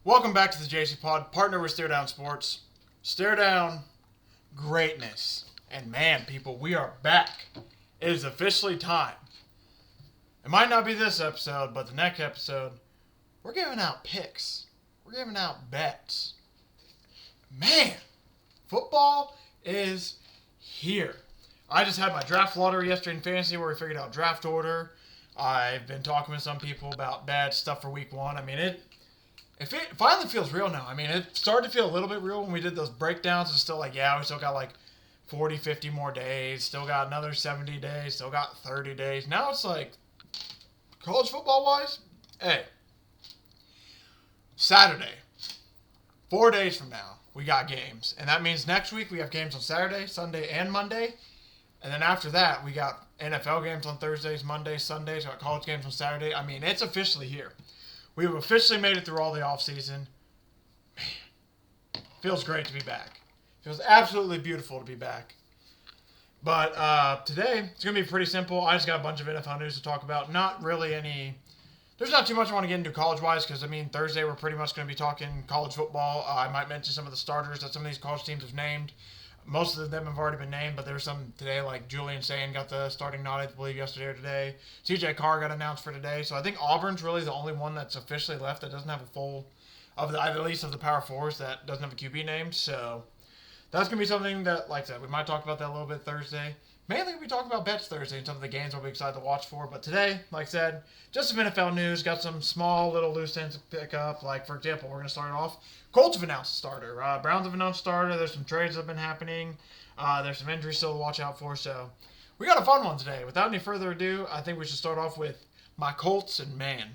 Welcome back to the JCPod, partner with Stare Down Sports. Stare Down greatness. And man, people, we are back. It is officially time. It might not be this episode, but the next episode, we're giving out picks. We're giving out bets. Man, football is here. I just had my draft lottery yesterday in fantasy where we figured out draft order. I've been talking with some people about bad stuff for week one. I mean, it finally feels real now. I mean, it started to feel a little bit real when we did those breakdowns. It's still like, yeah, we still got like 40, 50 more days. Still got another 70 days. Still got 30 days. Now it's like, college football-wise, hey, Saturday, 4 days from now, we got games. And that means next week we have games on Saturday, Sunday, and Monday. And then after that, we got NFL games on Thursdays, Mondays, Sundays. We got college games on Saturday. I mean, it's officially here. We have officially made it through all the offseason. Man, feels great to be back. Feels absolutely beautiful to be back. But today, it's going to be pretty simple. I just got a bunch of NFL news to talk about. Not really any... There's not too much I want to get into college-wise because, I mean, Thursday we're pretty much going to be talking college football. I might mention some of the starters that some of these college teams have named. Most of them have already been named, but there's some today, like Julian Sain got the starting nod, I believe, yesterday or today. CJ Carr got announced for today. So I think Auburn's really the only one that's officially left that doesn't have a full, at least of the Power Fours, that doesn't have a QB name. So that's going to be something that, like I said, we might talk about that a little bit Thursday. Mainly we talk about bets Thursday and some of the games I'll be excited to watch for. But today, like I said, just some NFL news. Got some small little loose ends to pick up. Like, for example, we're going to start off. Colts have announced a starter. Browns have announced a starter. There's some trades that have been happening. There's some injuries still to watch out for. So we got a fun one today. Without any further ado, I think we should start off with my Colts. And, man,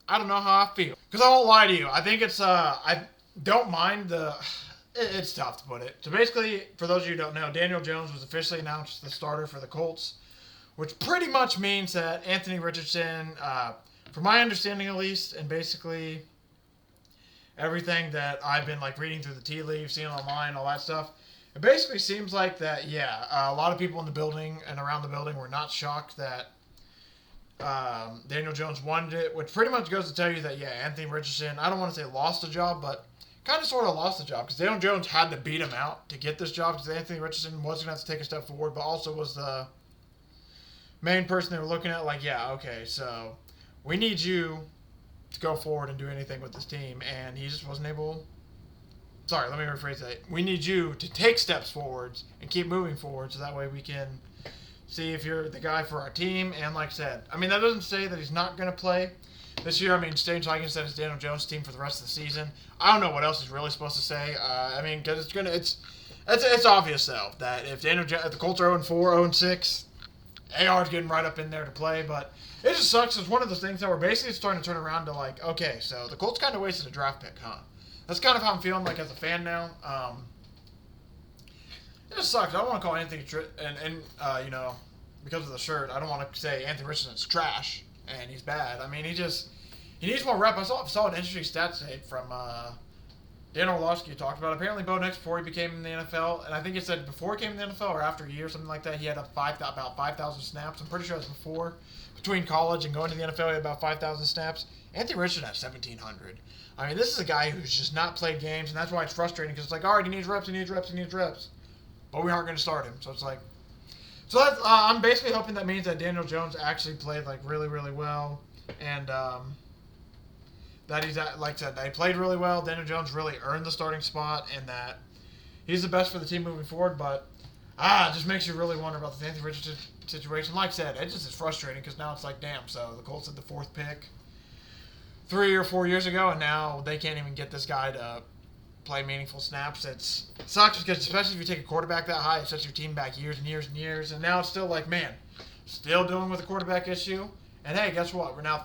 I don't know how I feel. Because I won't lie to you. I think it's, I don't mind the... It's tough to put it. So basically, for those of you who don't know, Daniel Jones was officially announced the starter for the Colts, which pretty much means that Anthony Richardson, from my understanding at least, and basically everything that I've been like reading through the tea leaves, seeing online, all that stuff, it basically seems like that, a lot of people in the building and around the building were not shocked that Daniel Jones wanted it, which pretty much goes to tell you that, Anthony Richardson, I don't want to say lost a job, but kind of sort of lost the job because Daniel Jones had to beat him out to get this job because Anthony Richardson was going to have to take a step forward, but also was the main person they were looking at like, okay, so we need you to go forward and do anything with this team, and he just wasn't able. Sorry, let me rephrase that. We need you to take steps forwards and keep moving forward so that way we can see if you're the guy for our team. And like I said, I mean, that doesn't say that he's not going to play this year. I mean, Stage Vikings said it's Daniel Jones' team for the rest of the season. I don't know what else he's really supposed to say. I mean, because it's obvious though that if the Colts are 0-4, 0-6, AR's getting right up in there to play. But it just sucks. It's one of those things that we're basically starting to turn around to like, okay, so the Colts kind of wasted a draft pick, huh? That's kind of how I'm feeling like as a fan now. It just sucks. I don't want to call Anthony because of the shirt, I don't want to say Anthony Richardson's trash and he's bad. I mean, he needs more rep. I saw an interesting stat today from Dan Orlovsky talked about. Apparently, Bo Nix, before he became in the NFL, and I think he said before he came in the NFL or after a year, something like that, he had about 5,000 snaps. I'm pretty sure it was before. Between college and going to the NFL, he had about 5,000 snaps. Anthony Richardson has 1,700. I mean, this is a guy who's just not played games, and that's why it's frustrating because it's like, all right, he needs reps. But we aren't going to start him. So it's like, I'm basically hoping that means that Daniel Jones actually played like really, really well, and that he's like I said, that he played really well. Daniel Jones really earned the starting spot, and that he's the best for the team moving forward. But it just makes you really wonder about the Anthony Richardson situation. Like I said, it just is frustrating because now it's like, damn. So the Colts had the 4th pick 3 or 4 years ago, and now they can't even get this guy to play meaningful snaps. It sucks because especially if you take a quarterback that high, it sets your team back years and years and years. And now it's still like, man, still dealing with a quarterback issue. And hey, guess what? We're now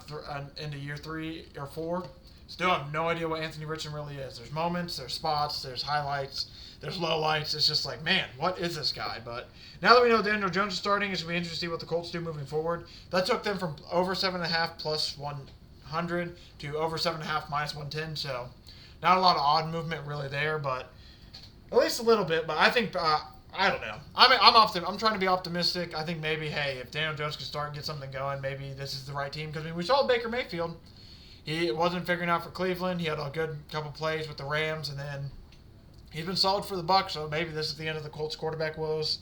into year 3 or 4. Still have no idea what Anthony Richardson really is. There's moments, there's spots, there's highlights, there's lowlights. It's just like, man, what is this guy? But now that we know Daniel Jones is starting, it's going to be interesting to see what the Colts do moving forward. That took them from over 7.5 plus 100 to over 7.5 minus 110. So not a lot of odd movement really there, but at least a little bit. But I think I don't know. I'm trying to be optimistic. I think maybe, hey, if Daniel Jones can start and get something going, maybe this is the right team. Because I mean, we saw Baker Mayfield. He wasn't figuring out for Cleveland. He had a good couple plays with the Rams, and then he's been solid for the Bucs. So maybe this is the end of the Colts quarterback woes.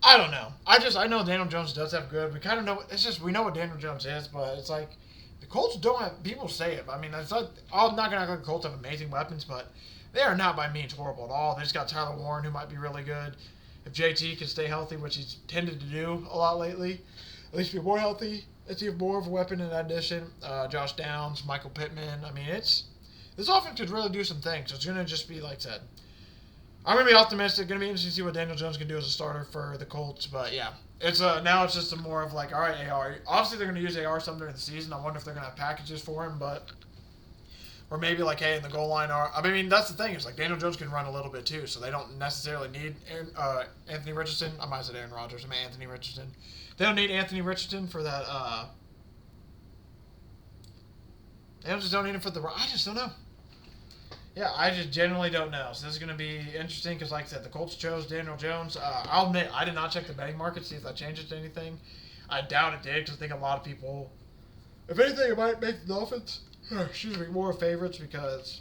I don't know. I know Daniel Jones does have good. We kind of know. It's just we know what Daniel Jones is, but it's like the Colts don't have. People say it. I mean, it's not. I'm not gonna act like the Colts have amazing weapons, but they are not by means horrible at all. They just got Tyler Warren, who might be really good if JT can stay healthy, which he's tended to do a lot lately. At least be more healthy. Let's see more of a weapon in addition. Josh Downs, Michael Pittman. I mean, this offense could really do some things. So it's gonna just be like I said. I'm going to be optimistic. Going to be interesting to see what Daniel Jones can do as a starter for the Colts. But, yeah, now it's just a more of like, all right, AR. Obviously, they're going to use AR some during the season. I wonder if they're going to have packages for him. Or maybe like, hey, in the goal line. I mean, that's the thing. It's like Daniel Jones can run a little bit too. So they don't necessarily need Anthony Richardson. I might have said Aaron Rodgers. I mean, Anthony Richardson. They don't need Anthony Richardson for that. They just don't need him for the. I just don't know. Yeah, I just generally don't know. So this is going to be interesting because, like I said, the Colts chose Daniel Jones. I'll admit, I did not check the betting market, see if that changes to anything. I doubt it did because I think a lot of people, if anything, it might make the Dolphins, more favorites because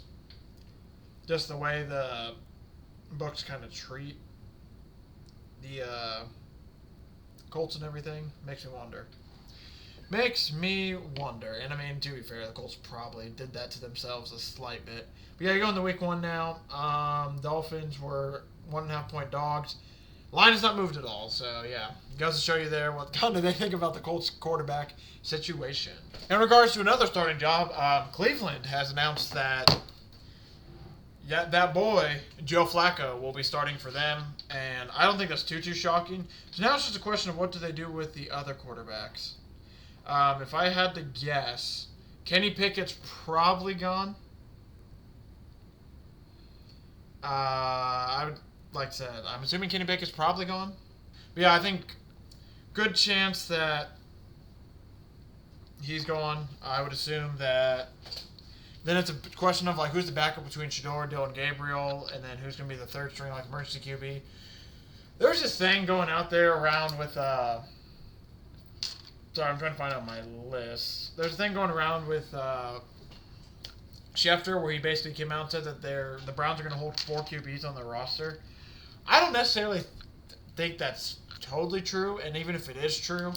just the way the books kind of treat the Colts and everything makes me wonder. And I mean, to be fair, the Colts probably did that to themselves a slight bit. But yeah, you're going to week 1 now. Dolphins were 1.5-point dogs. Line has not moved at all, so yeah. It goes to show you there what kind of they think about the Colts quarterback situation. In regards to another starting job, Cleveland has announced that that boy, Joe Flacco, will be starting for them, and I don't think that's too shocking. So now it's just a question of what do they do with the other quarterbacks. If I had to guess, Kenny Pickett's probably gone. I would like I said, I'm assuming Kenny Pickett's probably gone. But yeah, I think good chance that he's gone. I would assume that then it's a question of like who's the backup between Shador, Dylan Gabriel, and then who's going to be the third string like emergency QB. There's this thing going out there around with sorry, I'm trying to find out my list. There's a thing going around with Schefter where he basically came out and said that the Browns are going to hold 4 QBs on their roster. I don't necessarily think that's totally true, and even if it is true,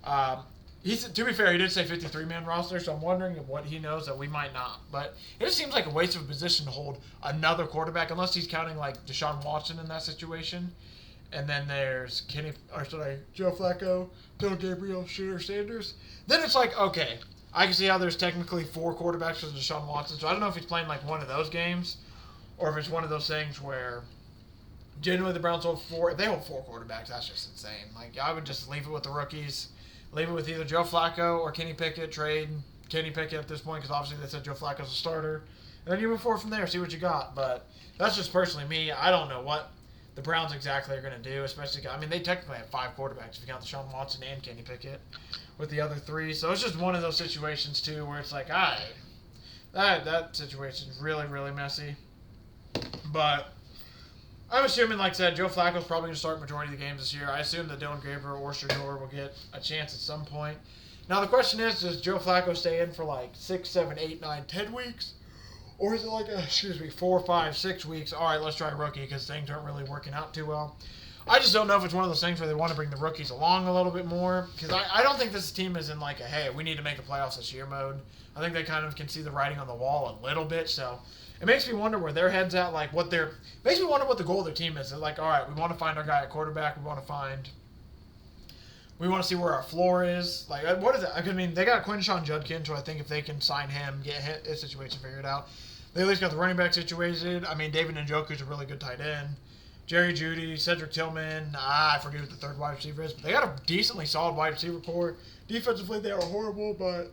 to be fair, he did say 53-man roster, so I'm wondering what he knows that we might not. But it just seems like a waste of a position to hold another quarterback, unless he's counting like Deshaun Watson in that situation. And then there's Joe Flacco, Dylan Gabriel, Shooter Sanders. Then it's like, okay, I can see how there's technically 4 quarterbacks for Deshaun Watson. So I don't know if he's playing like one of those games or if it's one of those things where genuinely the Browns hold 4. If they hold 4 quarterbacks, that's just insane. Like, I would just leave it with the rookies. Leave it with either Joe Flacco or Kenny Pickett. Trade Kenny Pickett at this point because obviously they said Joe Flacco's a starter. And then you move forward from there, see what you got. But that's just personally me. I don't know what the Browns exactly are going to do, especially, I mean, they technically have 5 quarterbacks if you count Deshaun Watson and Kenny Pickett with the other 3. So it's just one of those situations, too, where it's like, that situation is really, really messy. But I'm assuming, like I said, Joe Flacco's probably going to start majority of the games this year. I assume that Dylan Gabriel or Shador will get a chance at some point. Now, the question is, does Joe Flacco stay in for like 6, 7, 8, 9, 10 weeks? Or is it like, 4, 5, 6 weeks? All right, let's try a rookie because things aren't really working out too well. I just don't know if it's one of those things where they want to bring the rookies along a little bit more. Because I don't think this team is in like a, hey, we need to make the playoffs this year mode. I think they kind of can see the writing on the wall a little bit. So it makes me wonder where their head's at, like makes me wonder what the goal of their team is. They're like, all right, we want to find our guy at quarterback. We want to see where our floor is. Like, what is it? I mean, they got Quinshon Judkins, so I think if they can sign him, get his situation figured out. They at least got the running back situation. I mean, David Njoku's a really good tight end. Jerry Jeudy, Cedric Tillman. I forget who the third wide receiver is, but they got a decently solid wide receiver core. Defensively, they are horrible, but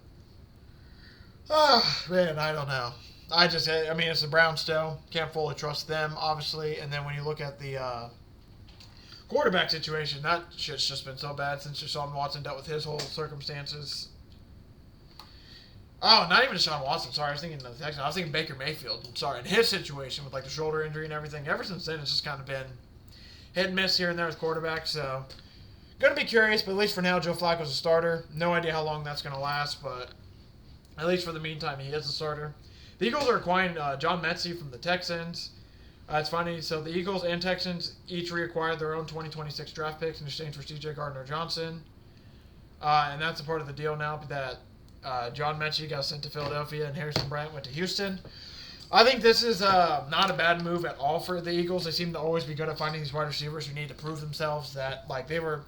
man, I don't know. I mean, it's the Browns still. Can't fully trust them, obviously. And then when you look at the quarterback situation, that shit's just been so bad since Deshaun Watson dealt with his whole circumstances. Oh, not even Deshaun Watson. Sorry, I was thinking of the Texans. I was thinking Baker Mayfield. Sorry, in his situation with like the shoulder injury and everything. Ever since then, it's just kind of been hit and miss here and there with quarterbacks. So, gonna be curious, but at least for now, Joe Flacco's a starter. No idea how long that's gonna last, but At least for the meantime, he is the starter. The Eagles are acquiring John Metsy from the Texans. It's funny. So the Eagles and Texans each reacquired their own 2026 draft picks in exchange for C.J. Gardner-Johnson. And that's a part of the deal now that John Mechie got sent to Philadelphia and Harrison Bryant went to Houston. I think this is not a bad move at all for the Eagles. They seem to always be good at finding these wide receivers who need to prove themselves that, like, they were...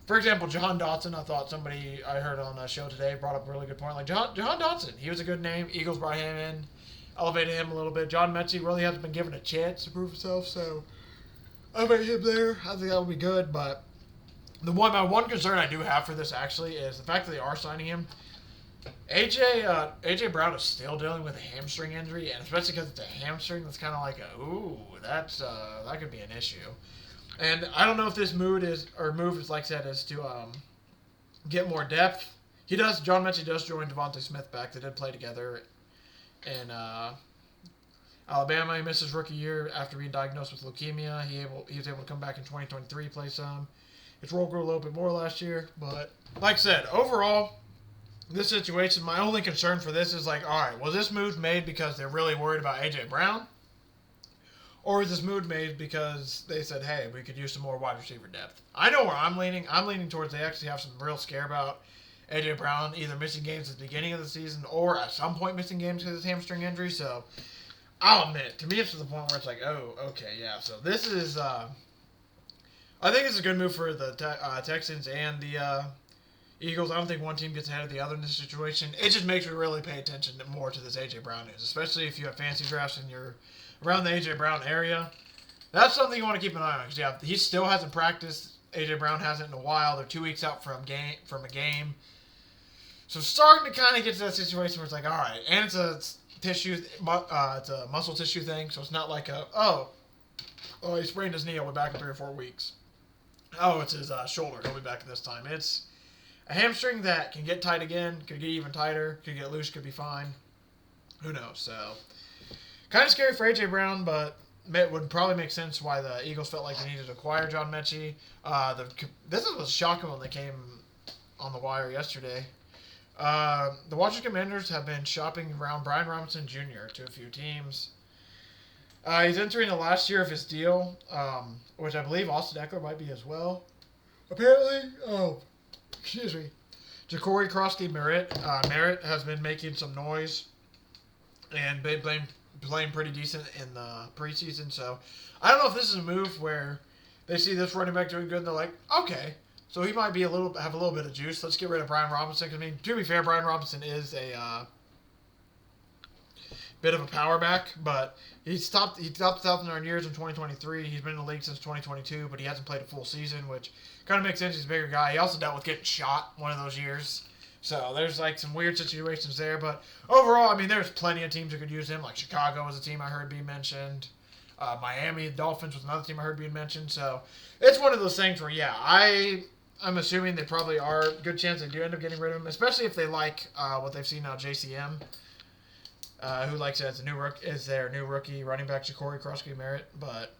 For example, John Dotson, I thought somebody I heard on a show today brought up a really good point. Like, John Dotson, he was a good name. Eagles brought him in, elevated him a little bit. John Mechie really hasn't been given a chance to prove himself, so I bet him there. I think that would be good, but my one concern I do have for this, actually, is the fact that they are signing him. AJ Brown is still dealing with a hamstring injury, and especially because it's a hamstring, that's kind of like that could be an issue. And I don't know if this move is, like I said, is to get more depth. John Mechie does join Devontae Smith back. They did play together in Alabama. He missed his rookie year after being diagnosed with leukemia. He was able to come back in 2023, play some. His role grew a little bit more last year, but like I said, overall, this situation, my only concern for this is like, all right, was this move made because they're really worried about A.J. Brown? Or is this move made because they said, hey, we could use some more wide receiver depth? I know where I'm leaning. I'm leaning towards they actually have some real scare about A.J. Brown either missing games at the beginning of the season or at some point missing games because of his hamstring injury. So I'll admit, to me, it's to the point where it's like, oh, okay, yeah. So this is, I think it's a good move for the Texans and the Eagles. I don't think one team gets ahead of the other in this situation. It just makes me really pay attention more to this A.J. Brown news, especially if you have fantasy drafts and you're around the A.J. Brown area. That's something you want to keep an eye on because, yeah, he still hasn't practiced. A.J. Brown hasn't in a while. They're 2 weeks out from a game. So starting to kind of get to that situation where it's like, all right, and it's a muscle tissue thing, so it's not like he sprained his knee, he'll be back in 3 or 4 weeks. Oh, it's his shoulder, he'll be back this time. It's a hamstring that can get tight again, could get even tighter, could get loose, could be fine. Who knows? So, kind of scary for A.J. Brown, but it would probably make sense why the Eagles felt like they needed to acquire John Mechie. This was shocking when they came on the wire yesterday. The Washington Commanders have been shopping around Brian Robinson Jr. to a few teams. He's entering the last year of his deal, which I believe Austin Eckler might be as well. Apparently, Ja'Cory Krosky-Merritt has been making some noise and been playing pretty decent in the preseason. So I don't know if this is a move where they see this running back doing good and they're like, okay, so he might be have a little bit of juice. Let's get rid of Brian Robinson. Because, I mean, to be fair, Brian Robinson is a bit of a power back, but he topped 1,000 years in 2023. He's been in the league since 2022, but he hasn't played a full season, which kind of makes sense. He's a bigger guy. He also dealt with getting shot one of those years. So there's like some weird situations there. But overall, I mean, there's plenty of teams that could use him. Like Chicago was a team I heard being mentioned. Miami Dolphins was another team I heard being mentioned. So it's one of those things where, yeah, I'm assuming they probably are a good chance they do end up getting rid of him, especially if they like what they've seen now, JCM. Who likes it as their new rookie running back, Ja'Cory Krosky-Merritt. But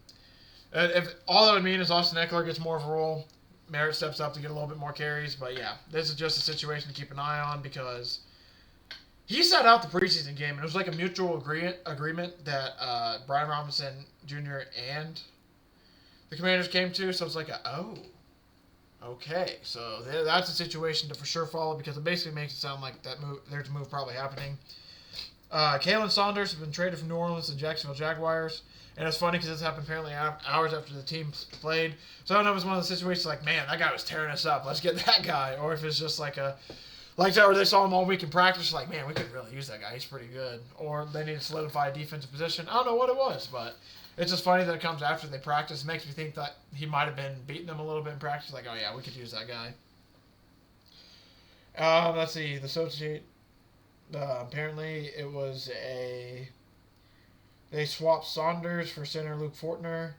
if all that would mean is Austin Eckler gets more of a role, Merritt steps up to get a little bit more carries. But yeah, this is just a situation to keep an eye on because he sat out the preseason game, and it was like a mutual agreement that Brian Robinson Jr. and the Commanders came to. So it's like okay. So that's a situation to for sure follow because it basically makes it sound like there's a move probably happening. Kalen Saunders has been traded from New Orleans to Jacksonville Jaguars. And it's funny because this happened apparently hours after the team played. So I don't know if it's one of the situations like, man, that guy was tearing us up. Let's get that guy. Or if it's just like that where they saw him all week in practice. Like, man, we could really use that guy. He's pretty good. Or they need to solidify a defensive position. I don't know what it was. But it's just funny that it comes after they practice. It makes me think that he might have been beating them a little bit in practice. Like, oh, yeah, we could use that guy. Let's see. The Associate... apparently, it was they swapped Saunders for center Luke Fortner.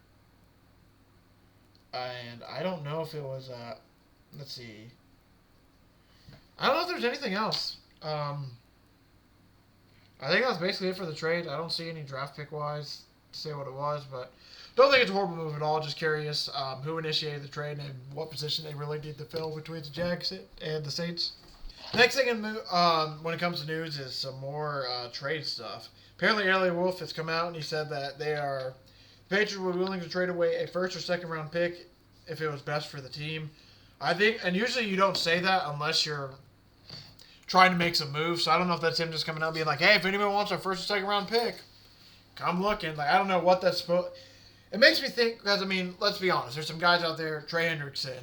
And I don't know if it was, let's see. I don't know if there's anything else. I think that's basically it for the trade. I don't see any draft pick-wise to say what it was, but don't think it's a horrible move at all. Just curious who initiated the trade and what position they really need to fill between the Jags and the Saints. Next thing when it comes to news is some more trade stuff. Apparently, Elliot Wolf has come out and he said that the Patriots were willing to trade away a first or second round pick if it was best for the team. I think, and usually you don't say that unless you're trying to make some moves. So I don't know if that's him just coming out being like, hey, if anyone wants our first or second round pick, come looking. Like, I don't know what that's supposed. It makes me think because I mean, let's be honest. There's some guys out there: Trey Hendrickson,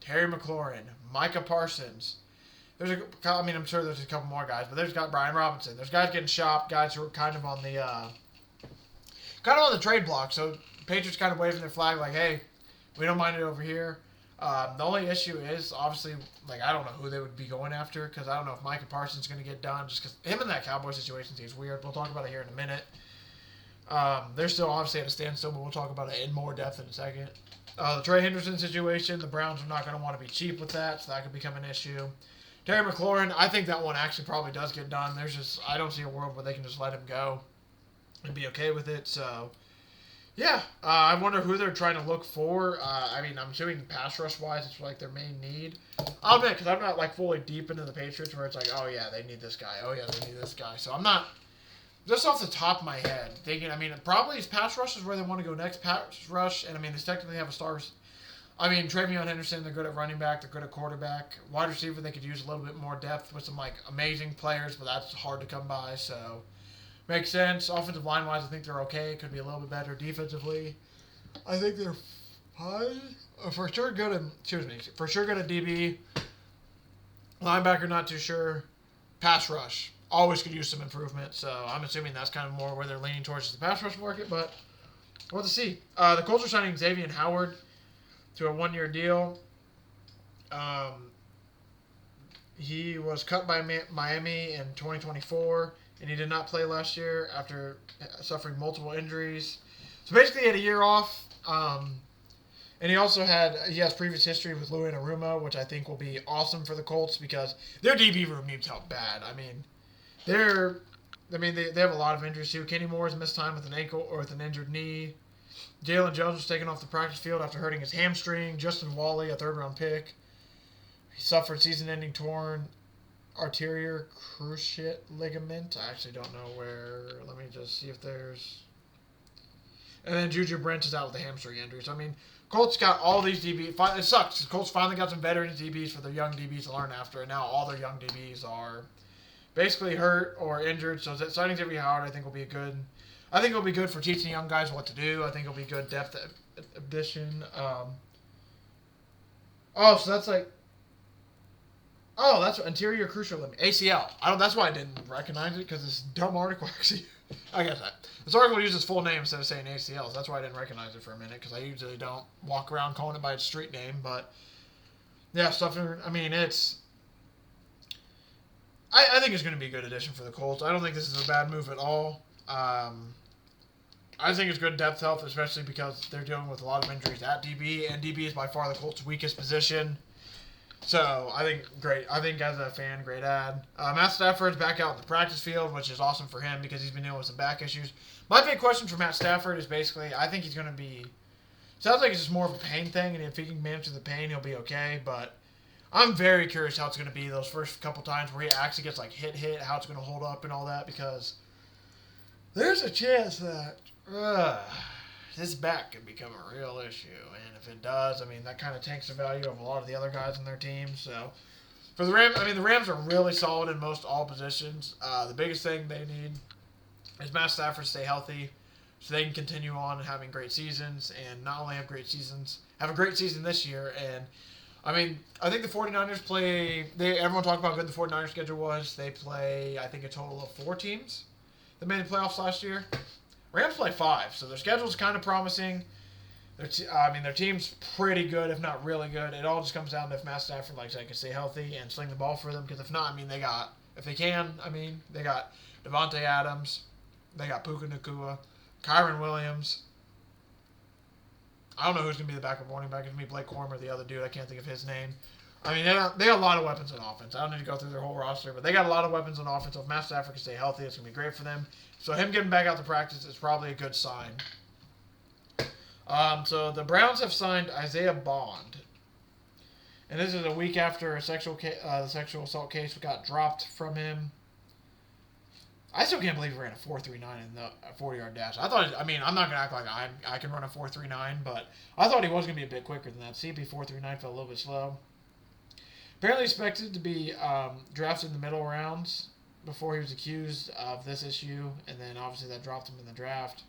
Terry McLaurin, Micah Parsons. I'm sure there's a couple more guys, but there's got Brian Robinson. There's guys getting shopped, guys who are kind of on the trade block. So Patriots kind of waving their flag like, hey, we don't mind it over here. The only issue is obviously like I don't know who they would be going after because I don't know if Micah Parsons is going to get done just because him and that Cowboy situation seems weird. We'll talk about it here in a minute. They're still obviously at a standstill, but we'll talk about it in more depth in a second. The Trey Henderson situation, the Browns are not going to want to be cheap with that, so that could become an issue. Terry McLaurin, I think that one actually probably does get done. I don't see a world where they can just let him go and be okay with it. So, yeah, I wonder who they're trying to look for. I'm assuming pass rush wise, it's like their main need. I'll admit, because I'm not like fully deep into the Patriots where it's like, oh yeah, they need this guy. Oh yeah, they need this guy. So I'm not just off the top of my head thinking. Probably pass rush is where they want to go next. Pass rush, and they technically have a star. Travion Henderson, they're good at running back, they're good at quarterback. Wide receiver, they could use a little bit more depth with some, amazing players, but that's hard to come by, so makes sense. Offensive line-wise, I think they're okay. Could be a little bit better defensively. I think they're fine. For sure good at DB. Linebacker, not too sure. Pass rush, always could use some improvement, so I'm assuming that's kind of more where they're leaning towards the pass rush market, but we'll have to see. The Colts are signing Xavier Howard to a one-year deal. He was cut by Miami in 2024, and he did not play last year after suffering multiple injuries. So basically, he had a year off. And he has previous history with Louis Anarumo, which I think will be awesome for the Colts because their DB room needs help bad. They have a lot of injuries too. Kenny Moore has missed time with an ankle or with an injured knee. Jalen Jones was taken off the practice field after hurting his hamstring. Justin Wally, a third-round pick, he suffered season-ending torn arterial cruciate ligament. I actually don't know where. Let me just see if there's. And then Juju Brent is out with a hamstring injury. So, Colts got all these DBs. It sucks. The Colts finally got some veteran DBs for their young DBs to learn after, and now all their young DBs are basically hurt or injured. So signing Xavier Howard, I think, will be it'll be good for teaching young guys what to do. I think it'll be good depth addition. That's anterior cruciate ligament, ACL. That's why I didn't recognize it because this dumb article actually. I guess that this article uses full name instead of saying ACLs. That's why I didn't recognize it for a minute because I usually don't walk around calling it by its street name. But yeah, stuff. It's. I think it's going to be a good addition for the Colts. I don't think this is a bad move at all. I think it's good depth health, especially because they're dealing with a lot of injuries at DB, and DB is by far the Colts' weakest position. So, I think great. I think as a fan, great ad. Matt Stafford's back out in the practice field, which is awesome for him because he's been dealing with some back issues. My big question for Matt Stafford is basically, I think he's going to be... Sounds like it's just more of a pain thing, and if he can manage the pain, he'll be okay, but I'm very curious how it's going to be those first couple times where he actually gets, hit, how it's going to hold up and all that, because there's a chance that his back could become a real issue, and if it does, that kind of tanks the value of a lot of the other guys on their team. So for the Rams, the Rams are really solid in most all positions. The biggest thing they need is Matt Stafford to stay healthy so they can continue on and having great seasons, and not only have great seasons, have a great season this year. And I think the 49ers everyone talked about how good the 49ers schedule was. They play, I think, a total of 4 teams that made the playoffs last year. Rams play 5, so their schedule's kind of promising. Their team's pretty good, if not really good. It all just comes down to if Matt Stafford, can stay healthy and sling the ball for them. Because if not, they got Devontae Adams, they got Puka Nacua, Kyron Williams. I don't know who's going to be the backup running back. It's going to be Blake Corum or the other dude. I can't think of his name. They got a lot of weapons on offense. I don't need to go through their whole roster, but they got a lot of weapons on offense. So if Matt Stafford can stay healthy, it's going to be great for them. So him getting back out to practice is probably a good sign. So the Browns have signed Isaiah Bond. And this is a week after the sexual assault case got dropped from him. I still can't believe he ran a 4.39 in the 40-yard dash. I'm not going to act like I can run a 4.39, but I thought he was going to be a bit quicker than that. CP 4.39 felt a little bit slow. Apparently expected to be drafted in the middle rounds before he was accused of this issue, and then obviously that dropped him in the draft.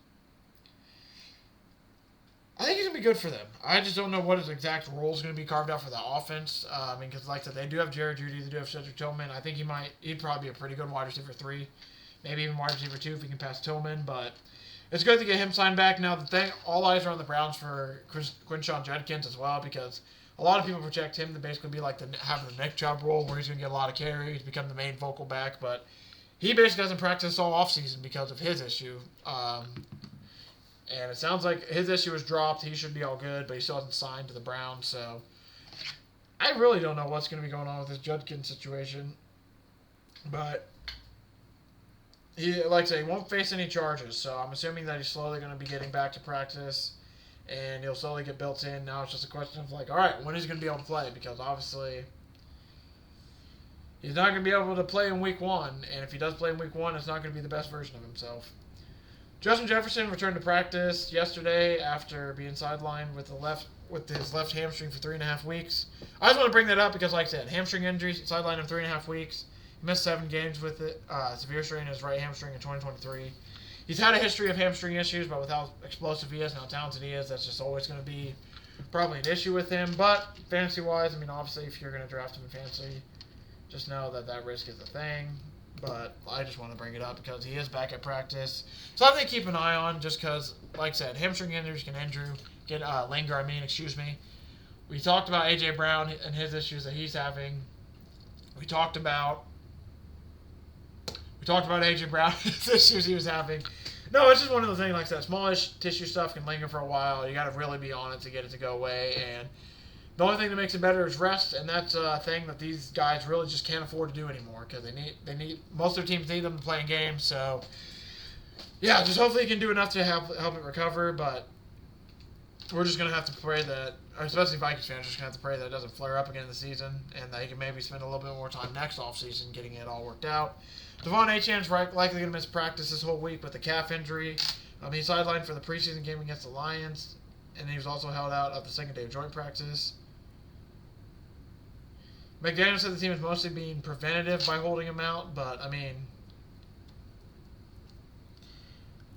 I think he's going to be good for them. I just don't know what his exact role is going to be carved out for the offense. Because like I said, they do have Jared Judy, they do have Cedric Tillman. I think he'd probably be a pretty good wide receiver 3. Maybe even wide receiver 2 if he can pass Tillman, but it's good to get him signed back. Now, all eyes are on the Browns for Quinshon Judkins as well, because a lot of people project him to basically be like have the Nick Chubb role where he's going to get a lot of carries, become the main focal back, but he basically doesn't practice all offseason because of his issue. And it sounds like his issue was dropped. He should be all good, but he still hasn't signed to the Browns, so I really don't know what's going to be going on with this Judkins situation, but like I say, he won't face any charges, so I'm assuming that he's slowly going to be getting back to practice, and he'll slowly get built in. Now it's just a question of all right, when is he going to be able to play? Because obviously he's not going to be able to play in Week 1, and if he does play in Week 1, it's not going to be the best version of himself. Justin Jefferson returned to practice yesterday after being sidelined with his left hamstring for 3.5 weeks. I just want to bring that up because, like I said, hamstring injury, sidelined him 3.5 weeks. Missed 7 games with it. Severe strain in his right hamstring in 2023. He's had a history of hamstring issues, but with how explosive he is and how talented he is, that's just always going to be probably an issue with him. But fantasy-wise, obviously, if you're going to draft him in fantasy, just know that risk is a thing. But I just want to bring it up because he is back at practice. Something to keep an eye on just because, like I said, hamstring injuries can linger. We talked about A.J. Brown and his issues that he's having. We talked about A.J. Brown and his issues he was having. No, it's just one of those things, like I said, smallish tissue stuff can linger for a while. You got to really be on it to get it to go away. And the only thing that makes it better is rest, and that's a thing that these guys really just can't afford to do anymore because they need most of their teams need them to play in games. So, yeah, just hopefully he can do enough to help it recover. But we're just going to have to pray that, especially Vikings fans, are just going to have to pray that it doesn't flare up again in the season and that he can maybe spend a little bit more time next offseason getting it all worked out. Devon Achane's likely going to miss practice this whole week with a calf injury. He's sidelined for the preseason game against the Lions, and he was also held out of the second day of joint practice. McDaniel said the team is mostly being preventative by holding him out, but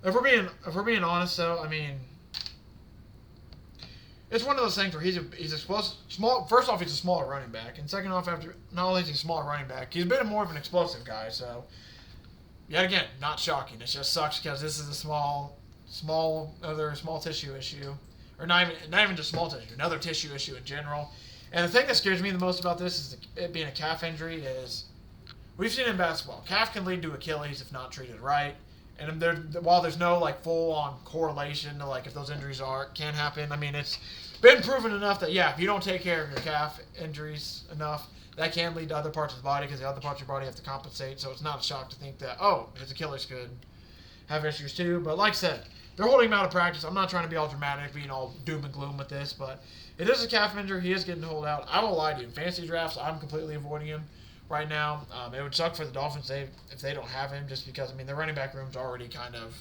if we're being honest, though, it's one of those things where he's explosive. First off, he's a smaller running back, and second off, after not only is he a smaller running back, he's a bit more of an explosive guy. So, yet again, not shocking. It just sucks because this is a small tissue issue, or not even just small tissue, another tissue issue in general. And the thing that scares me the most about this is it being a calf injury is we've seen in basketball, calf can lead to Achilles if not treated right. And while there's no full-on correlation to if those injuries can happen, it's been proven enough that if you don't take care of your calf injuries enough, that can lead to other parts of the body because the other parts of your body have to compensate. So it's not a shock to think that his Achilles could have issues too. But like I said, they're holding him out of practice. I'm not trying to be all dramatic, being all doom and gloom with this, but it is a calf injury. He is getting to hold out. I won't lie to you. In fantasy drafts, I'm completely avoiding him right now. It would suck for the Dolphins if they don't have him, just because their running back room's already kind of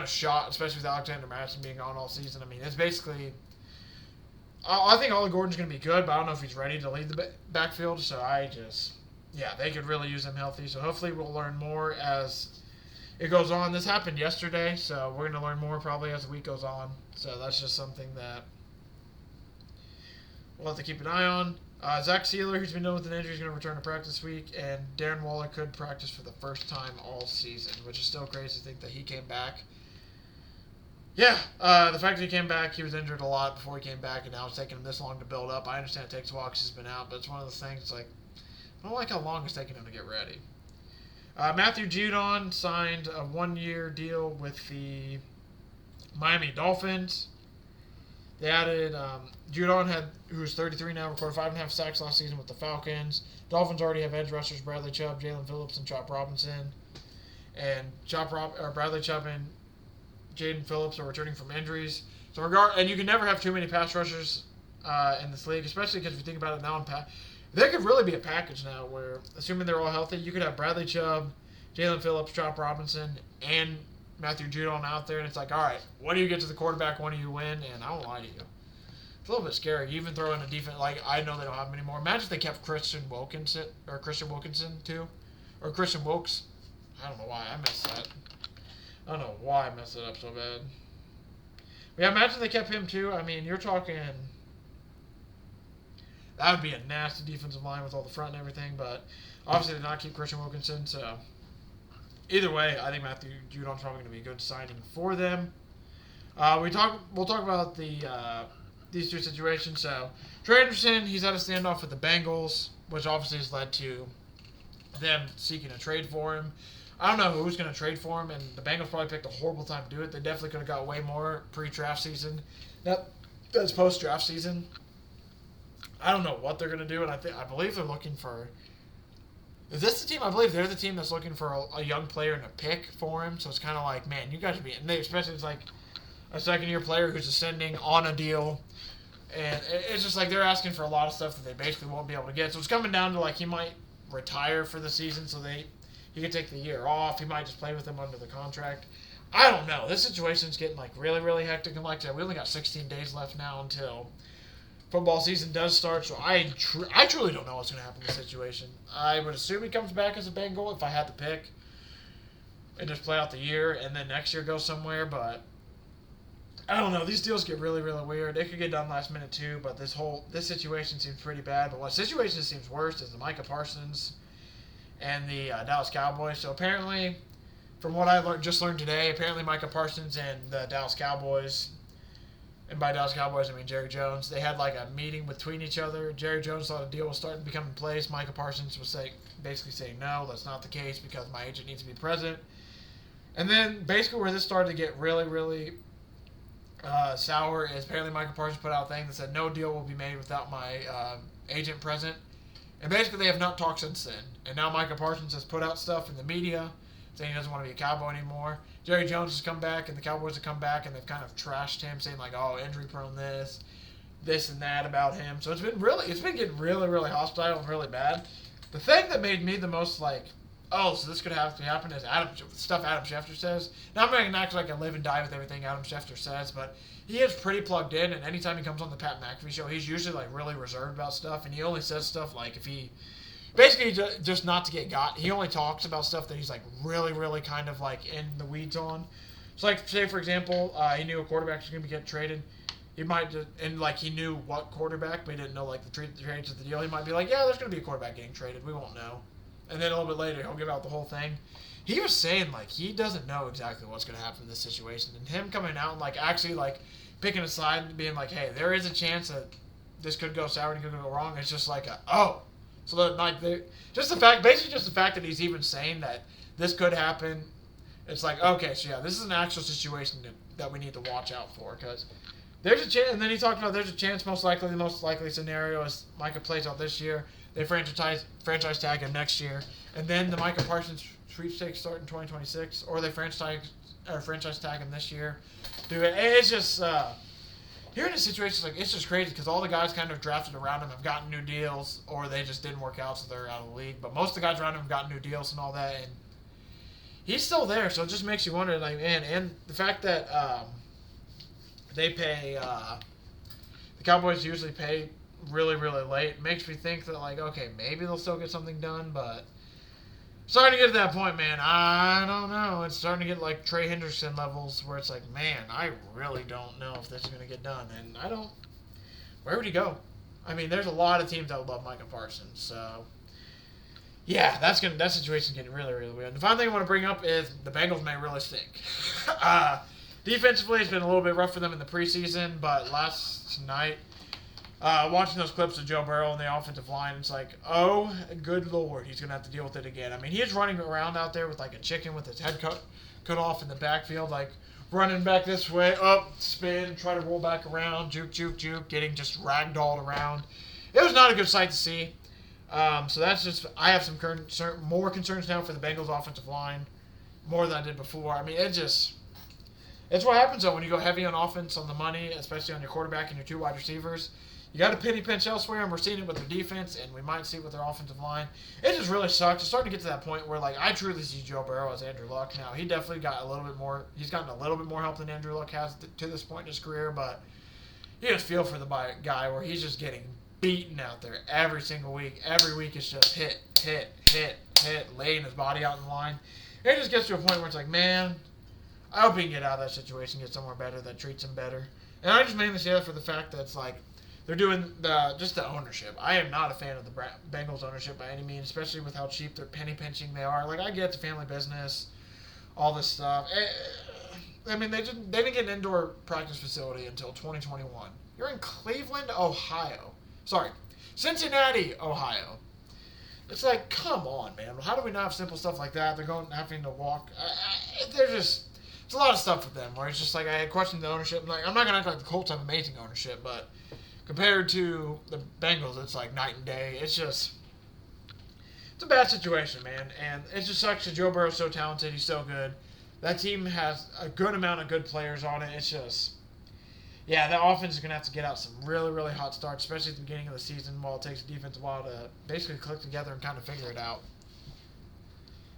shot, especially with Alexander Madison being gone all season. It's basically. I think Ollie Gordon's going to be good, but I don't know if he's ready to lead the backfield. So they could really use him healthy. So hopefully we'll learn more as it goes on. This happened yesterday, so we're going to learn more probably as the week goes on. So that's just something that we'll have to keep an eye on. Zach Sealer, who's been dealing with an injury, is going to return to practice this week, and Darren Waller could practice for the first time all season, which is still crazy to think that he came back. Yeah, the fact that he came back, he was injured a lot before he came back, and now it's taking him this long to build up. I understand it takes a while because he's been out, but it's one of those things, I don't like how long it's taking him to get ready. Matthew Judon signed a 1-year deal with the Miami Dolphins. They added Judon, who's 33 now, recorded 5.5 sacks last season with the Falcons. Dolphins already have edge rushers Bradley Chubb, Jalen Phillips, and Chop Robinson. And Bradley Chubb and Jaden Phillips are returning from injuries. And you can never have too many pass rushers in this league, especially because if you think about it now, there could really be a package now where, assuming they're all healthy, you could have Bradley Chubb, Jalen Phillips, Chop Robinson, and Matthew Judon out there, and it's like, all right, what do you get to the quarterback? When do you win? And I won't lie to you, it's a little bit scary. You even throw in a defense, like, I know they don't have him anymore. Imagine if they kept Christian Wilkinson too, or Christian Wilkes. I don't know why I messed that. I don't know why I messed it up so bad. But yeah, imagine they kept him too. I mean, you're talking. That would be a nasty defensive line with all the front and everything, but obviously they did not keep Christian Wilkinson, so either way, I think Matthew Judon's probably going to be a good signing for them. We'll talk about these two situations. So Trey Anderson, he's had a standoff with the Bengals, which obviously has led to them seeking a trade for him. I don't know who's going to trade for him, and the Bengals probably picked a horrible time to do it. They definitely could have got way more pre-draft season. That's post-draft season. I don't know what they're going to do, and I believe they're looking for... Is this the team? I believe they're the team that's looking for a young player and a pick for him, so it's kind of like, man, you guys should be... And especially it's like a second-year player who's ascending on a deal, and it's just like they're asking for a lot of stuff that they basically won't be able to get. So it's coming down to, like, he might retire for the season, so he could take the year off. He might just play with them under the contract. I don't know. This situation's getting, like, really, really hectic. And like I said, we only got 16 days left now until football season does start, so I truly don't know what's going to happen in this situation. I would assume he comes back as a Bengal if I had to pick and just play out the year and then next year go somewhere, but I don't know. These deals get really, really weird. It could get done last minute too, but this situation seems pretty bad. But what situation seems worse is the Micah Parsons and the Dallas Cowboys. So apparently, from what I just learned today, apparently Micah Parsons and the Dallas Cowboys, and by Dallas Cowboys I mean Jerry Jones, they had like a meeting between each other. Jerry Jones thought a deal was starting to become in place. Micah Parsons was basically saying, no, that's not the case because my agent needs to be present. And then basically where this started to get really, really sour is apparently Micah Parsons put out a thing that said no deal will be made without my agent present. And basically they have not talked since then. And now Micah Parsons has put out stuff in the media saying he doesn't want to be a Cowboy anymore. Jerry Jones has come back, and the Cowboys have come back, and they've kind of trashed him, saying like, "Oh, injury-prone, this and that about him." So it's been getting really, really hostile and really bad. The thing that made me the most like, oh, so this could have to happen is stuff Adam Schefter says. Now I'm not going to act like I live and die with everything Adam Schefter says, but he is pretty plugged in, and anytime he comes on the Pat McAfee show, he's usually like really reserved about stuff, and he only says stuff like if he. Basically, just not to get got. He only talks about stuff that he's like really, really kind of like in the weeds on. So, like, say for example, he knew a quarterback was going to get traded. He might just, and like he knew what quarterback, but he didn't know like the trades of the deal. He might be like, yeah, there's going to be a quarterback getting traded. We won't know. And then a little bit later, he'll give out the whole thing. He was saying like he doesn't know exactly what's going to happen in this situation, and him coming out and like actually like picking a side and being like, hey, there is a chance that this could go sour and could go wrong. It's just like So that like just the fact that he's even saying that this could happen, it's like, okay, so yeah, this is an actual situation that we need to watch out for because there's a chance. And then he talked about there's a chance. The most likely scenario is Micah plays out this year. They franchise tag him next year, and then the Micah Parsons sweepstakes start in 2026, or they franchise tag him this year. Dude, it's just. Hearing a situation like it's just crazy because all the guys kind of drafted around him have gotten new deals or they just didn't work out so they're out of the league. But most of the guys around him have gotten new deals and all that, and he's still there. So it just makes you wonder, like, man, and the fact that they pay the Cowboys usually pay really, really late makes me think that like, okay, maybe they'll still get something done, but. Starting to get to that point, man. I don't know. It's starting to get like Trey Hendrickson levels where it's like, man, I really don't know if this is going to get done. And I don't. Where would he go? I mean, there's a lot of teams that would love Micah Parsons. So, yeah, that situation's getting really, really weird. The final thing I want to bring up is the Bengals may really stink. Defensively, it's been a little bit rough for them in the preseason, but last night, watching those clips of Joe Burrow and the offensive line, it's like, oh, good Lord, he's going to have to deal with it again. I mean, he is running around out there with like a chicken with his head cut off in the backfield, like running back this way, up, spin, try to roll back around, juke, getting just ragdolled around. It was not a good sight to see. So that's just, I have some more concerns now for the Bengals offensive line, more than I did before. I mean, it's what happens though when you go heavy on offense on the money, especially on your quarterback and your two wide receivers. You got to penny pinch elsewhere, and we're seeing it with their defense, and we might see it with their offensive line. It just really sucks. It's starting to get to that point where, like, I truly see Joe Burrow as Andrew Luck now. He definitely got a little bit more. He's gotten a little bit more help than Andrew Luck has to this point in his career, but you just feel for the guy where he's just getting beaten out there every single week. Every week it's just hit, laying his body out in the line. It just gets to a point where it's like, man, I hope he can get out of that situation, get somewhere better that treats him better. And I just mainly say that for the fact that it's like they're doing the ownership. I am not a fan of the Bengals ownership by any means, especially with how cheap they're penny pinching they are. Like, I get the family business, all this stuff. I mean, they didn't get an indoor practice facility until 2021. You're in Cleveland, Ohio. Sorry, Cincinnati, Ohio. It's like, come on, man. How do we not have simple stuff like that? They're having to walk. It's a lot of stuff with them where it's just like I questioned the ownership. Like, I'm not going to act like the Colts have amazing ownership, but compared to the Bengals, it's like night and day. It's a bad situation, man. And it just sucks because Joe Burrow's so talented. He's so good. That team has a good amount of good players on it. It's just, yeah, the offense is going to have to get out some really, really hot starts, especially at the beginning of the season while it takes the defense a while to basically click together and kind of figure it out.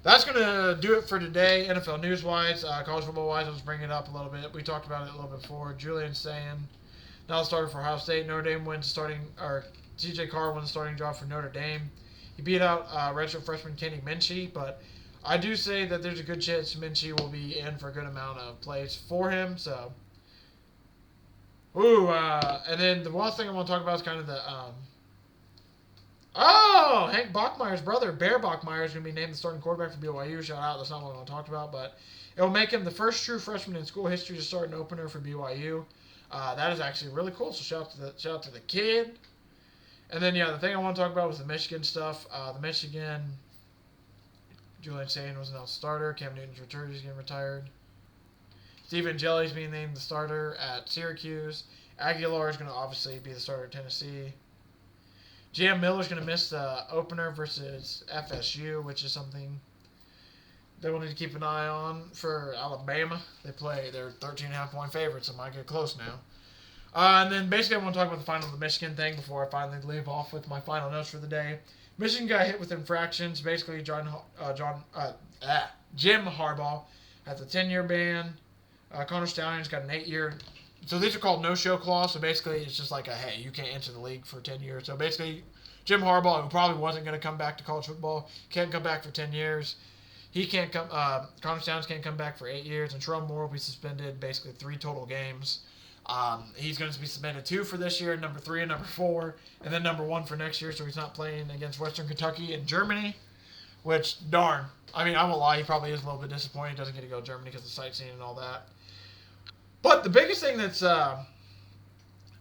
That's going to do it for today, NFL news-wise. College football-wise, I'll just bring it up a little bit. We talked about it a little bit before. Julian saying, now the starter for Ohio State. Notre Dame TJ Carr wins the starting job for Notre Dame. He beat out redshirt freshman Kenny Minchey, but I do say that there's a good chance Minchey will be in for a good amount of plays for him. So, and then the one thing I want to talk about is kind of the Hank Bachmeier's brother, Bear Bachmeier, is going to be named the starting quarterback for BYU. Shout out. That's not what I want to talk about, but it will make him the first true freshman in school history to start an opener for BYU. That is actually really cool. So shout out to the kid. And then the thing I want to talk about was the Michigan stuff. The Michigan, Julian Sayin was announced starter. Cam Newton's return is getting retired. Stephen Jelly's being named the starter at Syracuse. Aguilar is going to obviously be the starter at Tennessee. J.M. Miller's going to miss the opener versus FSU, which is something they will need to keep an eye on for Alabama. They're 13.5-point favorites, so might get close now. And then basically I want to talk about the final of the Michigan thing before I finally leave off with my final notes for the day. Michigan got hit with infractions. Basically, Jim Harbaugh has a 10-year ban. Connor Stalions got an 8-year. So these are called no-show clause. So basically, it's just like hey, you can't enter the league for 10 years. So basically, Jim Harbaugh, who probably wasn't going to come back to college football, can't come back for 10 years. He can't come. Connor Stalions can't come back for 8 years, and Sherrone Moore will be suspended basically 3 total games. He's going to be suspended 2 for this year, number 3 and number 4, and then number 1 for next year. So he's not playing against Western Kentucky and Germany. Which darn, I mean, I won't lie, he probably is a little bit disappointed he doesn't get to go to Germany because of sightseeing and all that. But the biggest thing that's I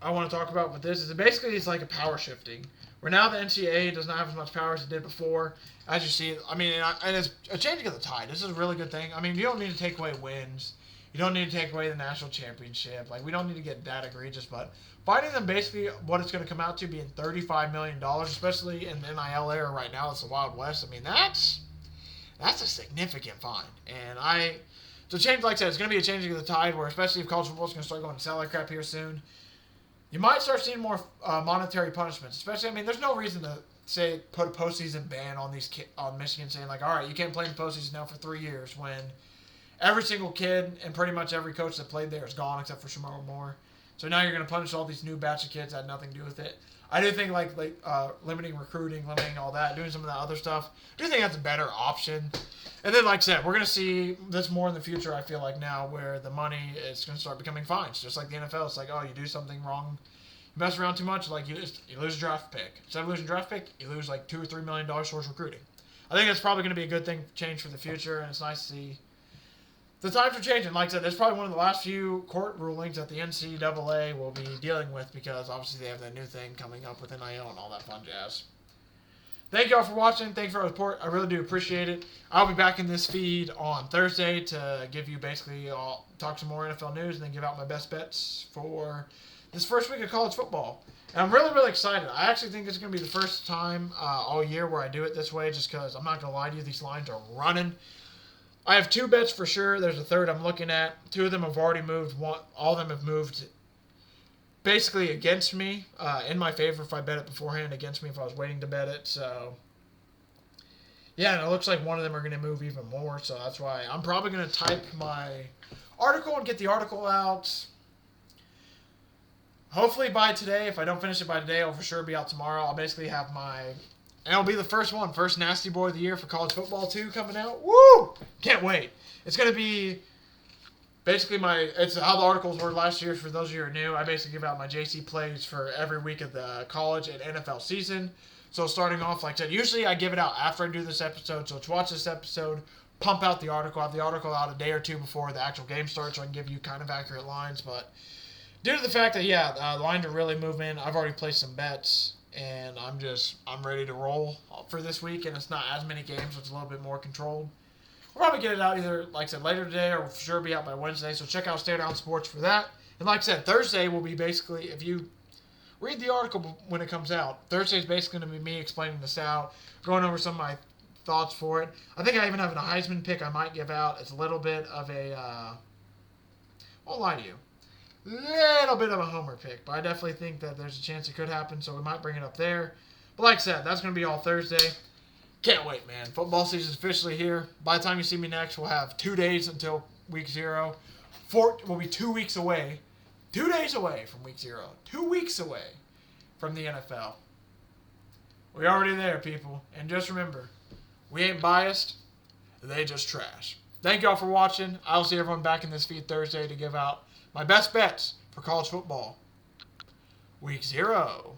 want to talk about with this is basically it's like a power shifting. Where now the NCAA does not have as much power as it did before. As you see, I mean, and it's a changing of the tide. This is a really good thing. I mean, you don't need to take away wins. You don't need to take away the national championship. Like, we don't need to get that egregious. But finding them basically what it's going to come out to being $35 million, especially in the NIL era right now, it's the Wild West. I mean, that's a significant find. And so change, like I said, it's going to be a changing of the tide where, especially if college football is going to start going to salary crap here soon, you might start seeing more monetary punishments. Especially, I mean, there's no reason to put a postseason ban on on Michigan, saying like, all right, you can't play in the postseason now for 3 years when every single kid and pretty much every coach that played there is gone except for Sherrone Moore. So now you're going to punish all these new batch of kids that had nothing to do with it. I do think like limiting recruiting, limiting all that, doing some of that other stuff, I do think that's a better option. And then, like I said, we're going to see this more in the future, I feel like now, where the money is going to start becoming fines. Just like the NFL, it's like, oh, you do something wrong, you mess around too much, like you lose a draft pick. Instead of losing a draft pick, you lose like $2 or $3 million towards recruiting. I think that's probably going to be a good thing, change for the future, and it's nice to see the times are changing. Like I said, it's probably one of the last few court rulings that the NCAA will be dealing with because obviously they have that new thing coming up with NIL and all that fun jazz. Thank you all for watching. Thank you for your support. I really do appreciate it. I'll be back in this feed on Thursday to give you basically talk some more NFL news and then give out my best bets for this first week of college football. And I'm really, really excited. I actually think this is going to be the first time all year where I do it this way just because I'm not going to lie to you, these lines are running. I have 2 bets for sure. There's a third I'm looking at. 2 of them have already moved. All of them have moved basically against me, in my favor if I bet it beforehand, against me if I was waiting to bet it. So, yeah, and it looks like one of them are going to move even more. So that's why I'm probably going to type my article and get the article out. Hopefully by today. If I don't finish it by today, it'll for sure be out tomorrow. I'll basically have and it'll be the first Nasty Boy of the Year for college football 2 coming out. Woo! Can't wait. It's going to be basically it's how the articles were last year. For those of you who are new, I basically give out my JC plays for every week of the college and NFL season. So starting off, like I said, usually I give it out after I do this episode. So to watch this episode, pump out the article. I have the article out a day or two before the actual game starts so I can give you kind of accurate lines. But due to the fact that, the lines are really moving, I've already placed some bets, and I'm ready to roll for this week, and it's not as many games, so it's a little bit more controlled. We'll probably get it out either, like I said, later today or for sure be out by Wednesday, so check out Stare Down Sports for that. And like I said, Thursday will be basically, if you read the article when it comes out, Thursday is basically going to be me explaining this out, going over some of my thoughts for it. I think I even have a Heisman pick I might give out. It's a little bit of a, won't lie to you, little bit of a homer pick, but I definitely think that there's a chance it could happen, so we might bring it up there. But like I said, that's going to be all Thursday. Can't wait, man. Football season's officially here. By the time you see me next, we'll have 2 days until week 0. We'll be 2 weeks away. 2 days away from week 0. 2 weeks away from the NFL. We're already there, people. And just remember, we ain't biased. They just trash. Thank y'all for watching. I'll see everyone back in this feed Thursday to give out my best bets for college football. Week 0.